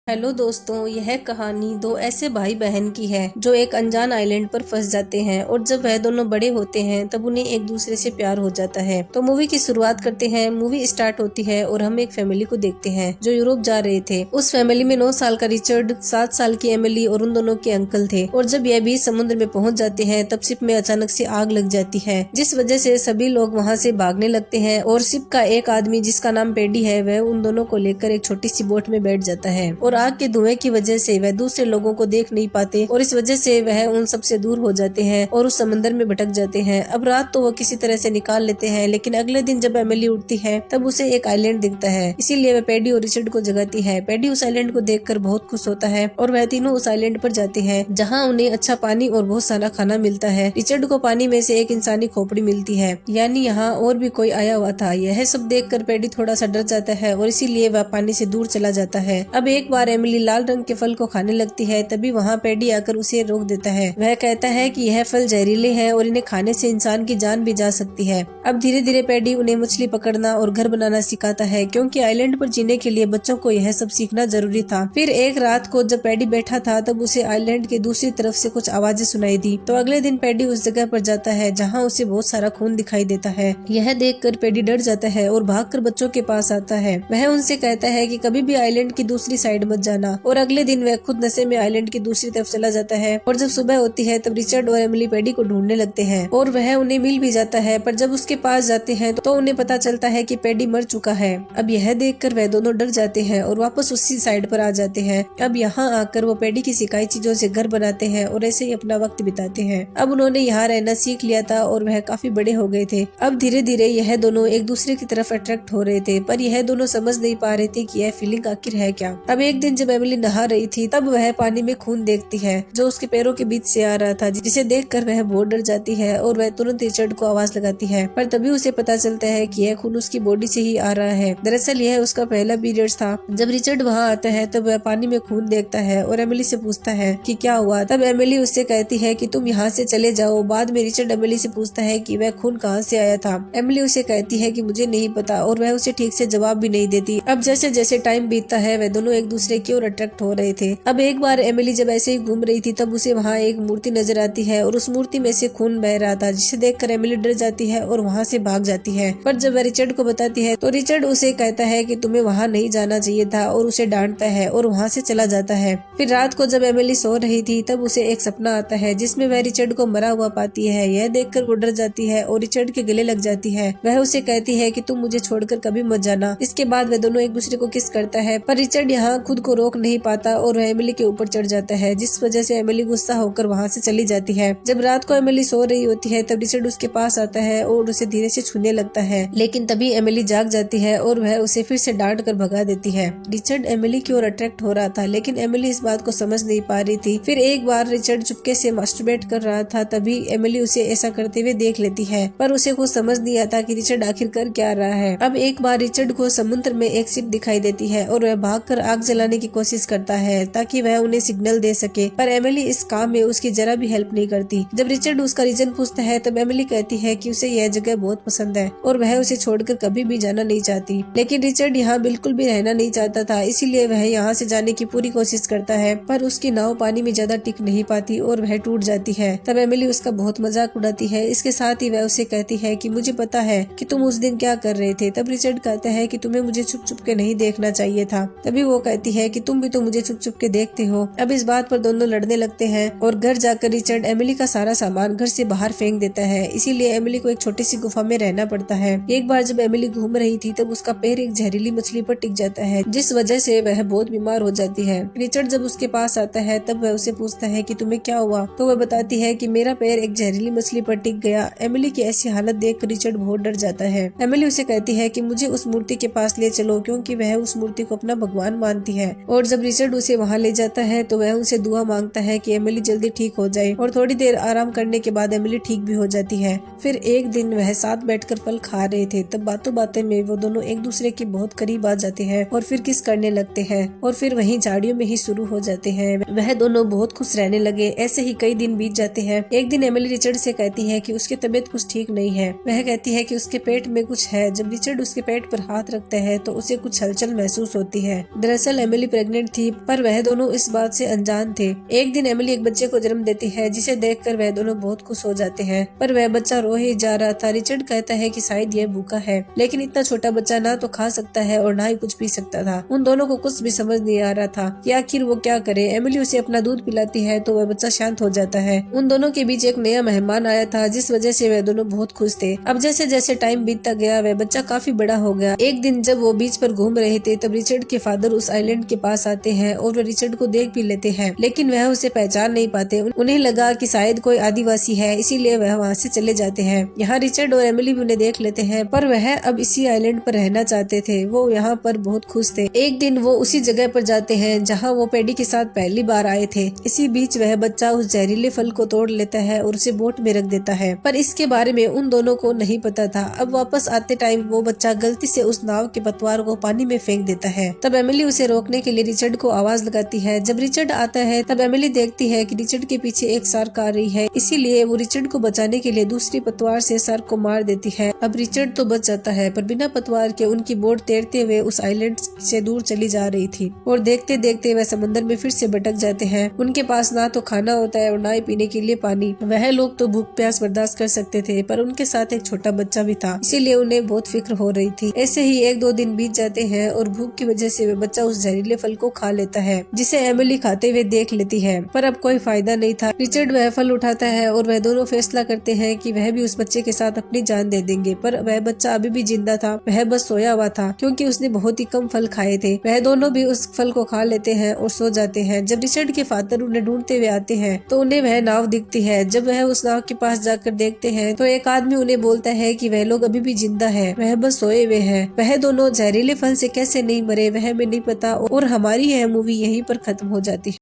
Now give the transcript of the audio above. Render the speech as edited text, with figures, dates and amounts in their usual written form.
Hello दोस्तों, यह कहानी दो ऐसे भाई बहन की है जो एक अनजान आइलैंड पर फंस जाते हैं और जब वह दोनों बड़े होते हैं तब उन्हें एक दूसरे से प्यार हो जाता है। तो मूवी की शुरुआत करते हैं। मूवी स्टार्ट होती है और हम एक फैमिली को देखते हैं जो यूरोप जा रहे थे। उस फैमिली में 9 साल का रिचर्ड, 7 साल की एमिली और उन दोनों के अंकल थे। और जब यह बीच समुद्र में पहुंच जाते हैं तब शिप में अचानक से आग लग जाती है, जिस वजह से सभी लोग वहाँ से भागने लगते हैं। और शिप का एक आदमी जिसका नाम पेडी है, वह उन दोनों को लेकर एक छोटी सी बोट में बैठ जाता है और आग के धुएं की वजह से वह दूसरे लोगों को देख नहीं पाते और इस वजह से वह उन सबसे दूर हो जाते हैं और उस समंदर में भटक जाते हैं। अब रात तो वो किसी तरह से निकाल लेते हैं, लेकिन अगले दिन जब एमिली उठती है तब उसे एक आइलैंड दिखता है, इसीलिए वह पेडी और रिचर्ड को जगाती है। पेडी उस आइलैंड को देखकर बहुत खुश होता है और वह तीनों उस आइलैंड पर जाते हैं जहाँ उन्हें अच्छा पानी और बहुत सारा खाना मिलता है। रिचर्ड को पानी में से एक इंसानी खोपड़ी मिलती है, यानी यहाँ और भी कोई आया हुआ था। यह सब देखकर पेडी थोड़ा सा डर जाता है और इसीलिए वह पानी से दूर चला जाता है। अब एक बार एमिली लाल रंग के फल को खाने लगती है, तभी वहाँ पेडी आकर उसे रोक देता है। वह कहता है कि यह फल जहरीले हैं और इन्हें खाने से इंसान की जान भी जा सकती है। अब धीरे धीरे पेडी उन्हें मछली पकड़ना और घर बनाना सिखाता है, क्योंकि आइलैंड पर जीने के लिए बच्चों को यह सब सीखना जरूरी था। फिर एक रात को जब पेडी बैठा था तब उसे आइलैंड के दूसरी तरफ से कुछ आवाजें सुनाई दी। तो अगले दिन पेडी उस जगह पर जाता है जहाँ उसे बहुत सारा खून दिखाई देता है। यह देखकर पेडी डर जाता है और भागकर बच्चों के पास आता है। वह उनसे कहता है कि कभी भी आइलैंड की दूसरी साइड मत जाना। और अगले दिन वह खुद नशे में आइलैंड की दूसरी तरफ चला जाता है। और जब सुबह होती है तब रिचर्ड और एमिली पेडी को ढूंढने लगते हैं और वह उन्हें मिल भी जाता है। पर जब उसके पास जाते हैं तो उन्हें पता चलता है कि पेडी मर चुका है। अब यह देखकर वह दोनों डर जाते हैं और वापस उसी साइड पर आ जाते हैं। अब यहाँ आकर वो पेडी की सिखाई चीजों से घर बनाते हैं और ऐसे ही अपना वक्त बिताते हैं। अब उन्होंने यहाँ रहना सीख लिया था और वह काफी बड़े हो गए थे। अब धीरे धीरे यह दोनों एक दूसरे की तरफ अट्रैक्ट हो रहे थे, पर यह दोनों समझ नहीं पा रहे थे कि यह फीलिंग आखिर है क्या। अब एक दिन जब एमिली नहा रही थी तब वह पानी में खून देखती है जो उसके पैरों के बीच से आ रहा था, जिसे देखकर वह बहुत डर जाती है और वह तुरंत रिचर्ड को आवाज लगाती है। पर तभी उसे पता चलता है कि यह खून उसकी बॉडी से ही आ रहा है। दरअसल यह उसका पहला पीरियड्स था। जब रिचर्ड वहाँ आता है तब वह पानी में खून देखता है और एमिली से पूछता है कि क्या हुआ। तब एमिली उससे कहती है कि तुम यहाँ से चले जाओ। बाद में रिचर्ड एमिली से पूछता है कि वह खून कहाँ से आया था। एमिली उसे कहती है कि मुझे नहीं पता और वह उसे ठीक से जवाब भी नहीं देती। अब जैसे जैसे टाइम बीतता है वह दोनों एक दूसरे की ओर अट्रैक्ट हो रहे थे। अब एक बार एमिली जब ऐसे ही घूम रही थी तब उसे वहाँ एक मूर्ति नजर आती है और उस मूर्ति में से खून बह रहा था, जिसे देखकर एमिली डर जाती है और वहाँ से भाग जाती है। पर जब वह रिचर्ड को बताती है तो रिचर्ड उसे कहता है कि तुम्हें वहाँ नहीं जाना चाहिए था और उसे डांटता है और वहाँ से चला जाता है। फिर रात को जब एमिली सो रही थी तब उसे एक सपना आता है जिसमें वह रिचर्ड को मरा हुआ पाती है। यह देखकर वो डर जाती है और रिचर्ड के गले लग जाती है। वह उसे कहती है कि तुम मुझे छोड़कर कभी मत जाना। इसके बाद वह दोनों एक दूसरे को किस करता है, पर रिचर्ड यहाँ खुद को रोक नहीं पाता और वह एमिली के ऊपर चढ़ जाता है, जिस वजह से एमिली गुस्सा होकर वहाँ से चली जाती है। जब रात को एमिली सो रही होती है तब रिचर्ड उसके पास आता है और उसे धीरे से छूने लगता है, लेकिन तभी एमिली जाग जाती है और वह उसे फिर से डांट कर भगा देती है। रिचर्ड एमिली की ओर अट्रैक्ट हो रहा था, लेकिन एमिली इस बात को समझ नहीं पा रही थी। फिर एक बार रिचर्ड चुपके से मास्टरबेट कर रहा था, तभी एमिली उसे ऐसा करते हुए देख लेती है, पर उसे कुछ समझ नहीं आता कि रिचर्ड आखिर कर क्या रहा है। अब एक बार रिचर्ड को समुद्र में एक शिप दिखाई देती है और वह भागकर आग जलाने की कोशिश करता है ताकि वह उन्हें सिग्नल दे सके, पर एमिली इस काम में उसकी जरा भी हेल्प नहीं करती। जब रिचर्ड उसका रीजन पूछता है तब एमिली कहती है कि उसे यह जगह बहुत पसंद है और वह उसे छोड़कर कभी भी जाना नहीं चाहती। लेकिन रिचर्ड यहाँ बिल्कुल भी रहना नहीं चाहता था, इसीलिए वह यहाँ से जाने की पूरी कोशिश करता है, पर उसकी नाव पानी में ज्यादा टिक नहीं पाती और वह टूट जाती है। तब एमिली उसका बहुत मजाक उड़ाती है। इसके साथ ही वह उसे कहती है कि मुझे पता है कि तुम उस दिन क्या कर रहे थे। तब रिचर्ड कहता है कि तुम्हें मुझे छुप छुप के नहीं देखना चाहिए था। तभी वो कहती है कि तुम भी तो मुझे छुप छुप के देखते हो। अब इस बात पर दोनों लड़ने लगते हैं और घर जाकर रिचर्ड एमिली का सारा सामान घर से बाहर फेंक देता है, इसीलिए एमिली को एक छोटी सी गुफा में रहना पड़ता है। एक बार जब एमिली घूम रही थी तब उसका पैर एक जहरीली मछली पर टिक जाता है, जिस वजह से वह बहुत बीमार हो जाती है। रिचर्ड जब उसके पास आता है तब वह उसे पूछता है कि तुम्हें क्या हुआ। तो वह बताती है कि मेरा पैर एक जहरीली मछली पर टिक गया। एमिली की ऐसी हालत देख रिचर्ड बहुत डर जाता है। एमिली उसे कहती है कि मुझे उस मूर्ति के पास ले चलो, क्योंकि वह उस मूर्ति को अपना भगवान मानती है। और जब रिचर्ड उसे वहाँ ले जाता है तो वह उनसे दुआ मांगता है कि एमिली जल्दी ठीक हो जाए, और थोड़ी देर आराम करने के बाद एमिली ठीक भी हो जाती है। फिर एक दिन वह साथ बैठकर फल खा रहे थे, तब बातों बातें में वो दोनों एक दूसरे के बहुत करीब आ जाते हैं और फिर किस करने लगते हैं और फिर वहीं झाड़ियों में ही शुरू हो जाते हैं। वह दोनों बहुत खुश रहने लगे। ऐसे ही कई दिन बीत जाते हैं। एक दिन एमिली रिचर्ड से कहती है कि उसकी तबीयत कुछ ठीक नहीं है। वह कहती है कि उसके पेट में कुछ है। जब रिचर्ड उसके पेट पर हाथ रखता है तो उसे कुछ हलचल महसूस होती है। दरअसल एमिली प्रेग्नेंट थी, पर वह दोनों इस बात से अनजान थे। एक दिन एमिली एक बच्चे को जन्म देती है, जिसे देखकर वह दोनों बहुत खुश हो जाते हैं, पर वह बच्चा रो ही जा रहा था। रिचर्ड कहता है कि शायद यह भूखा है, लेकिन इतना छोटा बच्चा ना तो खा सकता है और ना ही कुछ पी सकता था। उन दोनों को कुछ भी समझ नहीं आ रहा था कि आखिर वो क्या करे। एमिली उसे अपना दूध पिलाती है तो वह बच्चा शांत हो जाता है। उन दोनों के बीच एक नया मेहमान आया था, जिस वजह से वह दोनों बहुत खुश थे। अब जैसे जैसे टाइम बीतता गया, वह बच्चा काफी बड़ा हो गया। एक दिन जब वो बीच पर घूम रहे थे, तब रिचर्ड के फादर उस आइलैंड के पास आते हैं और वह रिचर्ड को देख भी लेते हैं, लेकिन वह उसे पहचान नहीं पाते। उन्हें लगा कि शायद कोई आदिवासी है, इसीलिए वह वहाँ से चले जाते हैं। यहाँ रिचर्ड और एमिली भी उन्हें देख लेते हैं, पर वह अब इसी आइलैंड पर रहना चाहते थे। वो यहाँ पर बहुत खुश थे। एक दिन वो उसी जगह पर जाते हैं जहाँ वो पैडी के साथ पहली बार आए थे। इसी बीच वह बच्चा उस जहरीले फल को तोड़ लेता है और उसे बोट में रख देता है, पर इसके बारे में उन दोनों को नहीं पता था। अब वापस आते टाइम वो बच्चा गलती से उस नाव के पतवार को पानी में फेंक देता है। तब एमिली उसे रोकने के लिए रिचर्ड को आवाज लगाती है। जब रिचर्ड आता है तब एमिली देखती है कि रिचर्ड के पीछे एक शार्क आ रही है, इसीलिए वो रिचर्ड को बचाने के लिए दूसरी पतवार से शार्क को मार देती है। अब रिचर्ड तो बच जाता है, पर बिना पतवार के उनकी बोट तैरते हुए उस आइलैंड से दूर चली जा रही थी और देखते देखते वह समंदर में फिर से भटक जाते हैं। उनके पास ना तो खाना होता है और ना ही पीने के लिए पानी। वह लोग तो भूख प्यास बर्दाश्त कर सकते थे, पर उनके साथ एक छोटा बच्चा भी था, इसीलिए उन्हें बहुत फिक्र हो रही थी। ऐसे ही 1-2 दिन बीत जाते हैं और भूख की वजह से वह बच्चा उस जहरीले फल को खा लेता है, जिसे एमिली खाते हुए देख लेती है, पर अब कोई फायदा नहीं था। रिचर्ड वह फल उठाता है और वह दोनों फैसला करते हैं कि वह भी उस बच्चे के साथ अपनी जान दे देंगे, पर वह बच्चा अभी भी जिंदा था। वह बस सोया हुआ था, क्योंकि उसने बहुत ही कम फल खाए थे। वह दोनों भी उस फल को खा लेते हैं और सो जाते हैं। जब रिचर्ड के फादर उन्हें ढूंढते हुए आते हैं तो उन्हें वह नाव दिखती है। जब वह उस नाव के पास जाकर देखते हैं तो एक आदमी उन्हें बोलता है कि वह लोग अभी भी जिंदा है, वह बस सोए हुए हैं। वह दोनों जहरीले फल से कैसे नहीं मरे वह हमें नहीं पता, और हमारी यह मूवी यहीं पर खत्म हो जाती है।